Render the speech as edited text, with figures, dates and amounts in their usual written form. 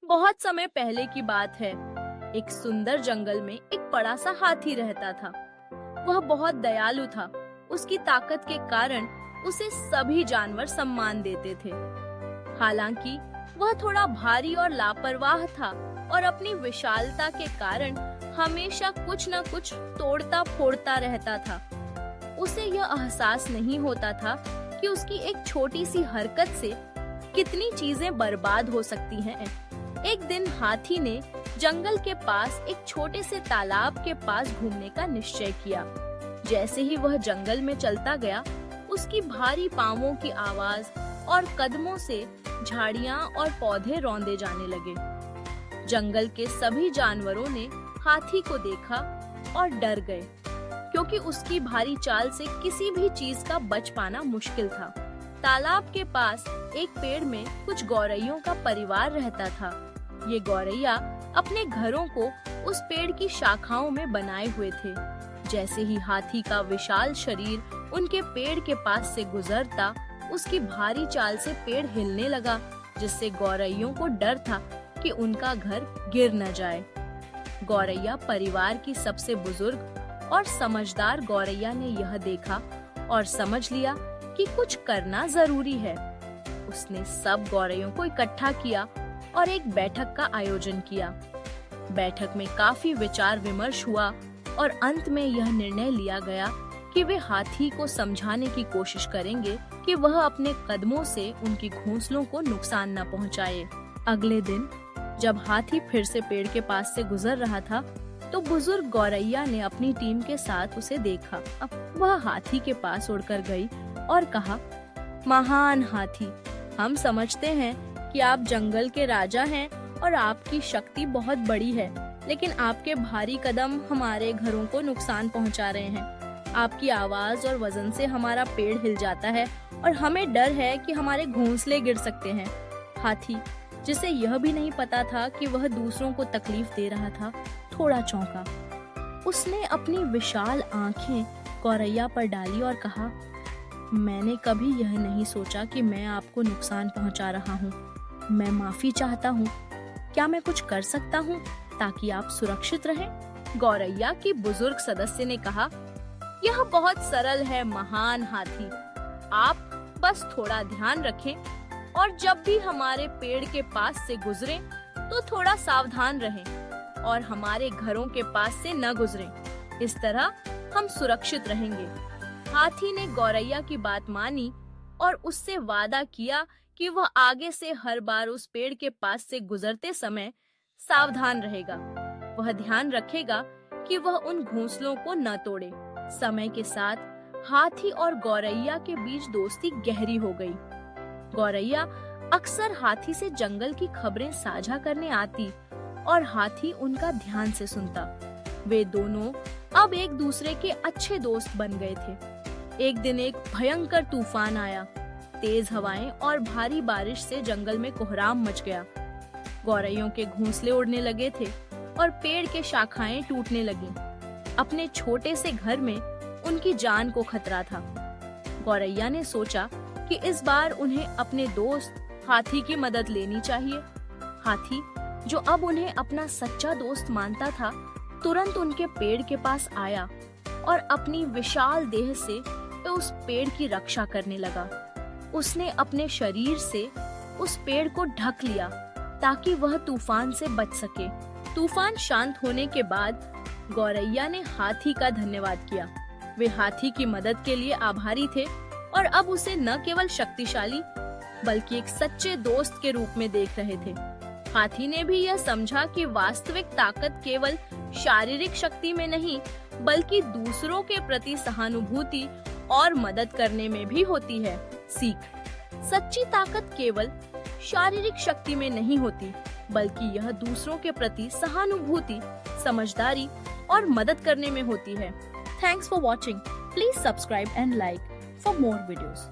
बहुत समय पहले की बात है। एक सुंदर जंगल में एक बड़ा सा हाथी रहता था। वह बहुत दयालु था। उसकी ताकत के कारण उसे सभी जानवर सम्मान देते थे। हालांकि वह थोड़ा भारी और लापरवाह था और अपनी विशालता के कारण हमेशा कुछ न कुछ तोड़ता फोड़ता रहता था। उसे यह एहसास नहीं होता था कि उसकी एक छोटी सी हरकत से कितनी चीजें बर्बाद हो सकती हैं। एक दिन हाथी ने जंगल के पास एक छोटे से तालाब के पास घूमने का निश्चय किया। जैसे ही वह जंगल में चलता गया, उसकी भारी पांवों की आवाज और कदमों से झाड़ियां और पौधे रौंदे जाने लगे। जंगल के सभी जानवरों ने हाथी को देखा और डर गए, क्योंकि उसकी भारी चाल से किसी भी चीज का बच पाना मुश्किल था। तालाब के पास एक पेड़ में कुछ गौरैयों का परिवार रहता था। ये गौरैया अपने घरों को उस पेड़ की शाखाओं में बनाए हुए थे। जैसे ही हाथी का विशाल शरीर उनके पेड़ के पास से गुजरता, उसकी भारी चाल से पेड़ हिलने लगा, जिससे गौरैयों को डर था कि उनका घर गिर न जाए। गौरैया परिवार की सबसे बुजुर्ग और समझदार गौरैया ने यह देखा और समझ लिया कि कुछ करना जरूरी है। उसने सब गौरैयों को इकट्ठा किया और एक बैठक का आयोजन किया। बैठक में काफी विचार विमर्श हुआ और अंत में यह निर्णय लिया गया कि वे हाथी को समझाने की कोशिश करेंगे कि वह अपने कदमों से उनकी घोंसलों को नुकसान न पहुंचाए। अगले दिन जब हाथी फिर से पेड़ के पास से गुजर रहा था, तो बुजुर्ग गौरैया ने अपनी टीम के साथ उसे देखा। अब वह हाथी के पास उड़कर गई और कहा, महान हाथी, हम समझते हैं कि आप जंगल के राजा हैं और आपकी शक्ति बहुत बड़ी है, लेकिन आपके भारी कदम हमारे घरों को नुकसान पहुंचा रहे हैं। आपकी आवाज और वजन से हमारा पेड़ हिल जाता है और हमें डर है कि हमारे घोंसले गिर सकते हैं। हाथी, जिसे यह भी नहीं पता था कि वह दूसरों को तकलीफ दे रहा था, थोड़ा चौंका। उसने अपनी विशाल आंखें गौरैया पर डाली और कहा, मैंने कभी यह नहीं सोचा कि मैं आपको नुकसान पहुंचा रहा हूँ। मैं माफी चाहता हूँ। क्या मैं कुछ कर सकता हूँ ताकि आप सुरक्षित रहें? गौरैया की बुजुर्ग सदस्य ने कहा, यह बहुत सरल है महान हाथी। आप बस थोड़ा ध्यान रखें और जब भी हमारे पेड़ के पास से गुजरें तो थोड़ा सावधान रहें और हमारे घरों के पास से न गुजरें। इस तरह हम सुरक्षित रहेंगे। हाथी ने गौरैया की बात मानी और उससे वादा किया कि वह आगे से हर बार उस पेड़ के पास से गुजरते समय सावधान रहेगा। वह ध्यान रखेगा कि वह उन घोंसलों को न तोड़े। समय के साथ हाथी और गौरैया के बीच दोस्ती गहरी हो गई। गौरैया अक्सर हाथी से जंगल की खबरें साझा करने आती और हाथी उनका ध्यान से सुनता। वे दोनों अब एक दूसरे के अच्छे दोस्त बन गए थे। एक दिन एक भयंकर तूफान आया। तेज हवाएं और भारी बारिश से जंगल में कोहराम मच गया। गौरैयों के घोंसले उड़ने लगे थे और पेड़ के शाखाएं टूटने लगीं। अपने छोटे से घर में उनकी जान को खतरा था। गौरैया ने सोचा कि इस बार उन्हें अपने दोस्त हाथी की मदद लेनी चाहिए। हाथी, जो अब उन्हें अपना सच्चा दोस्त मानता था, तुरंत उनके पेड़ के पास आया और अपनी विशाल देह से उस पेड़ की रक्षा करने लगा। उसने अपने शरीर से उस पेड़ को ढक लिया ताकि वह तूफान से बच सके। तूफान शांत होने के बाद गौरैया ने हाथी का धन्यवाद किया। वे हाथी की मदद के लिए आभारी थे और अब उसे न केवल शक्तिशाली बल्कि एक सच्चे दोस्त के रूप में देख रहे थे। हाथी ने भी यह समझा कि वास्तविक ताकत केवल शारीरिक शक्ति में नहीं, बल्कि दूसरों के प्रति सहानुभूति और मदद करने में भी होती है। सीख, सच्ची ताकत केवल शारीरिक शक्ति में नहीं होती, बल्कि यह दूसरों के प्रति सहानुभूति, समझदारी और मदद करने में होती है। Thanks for watching. Please subscribe and like for more videos.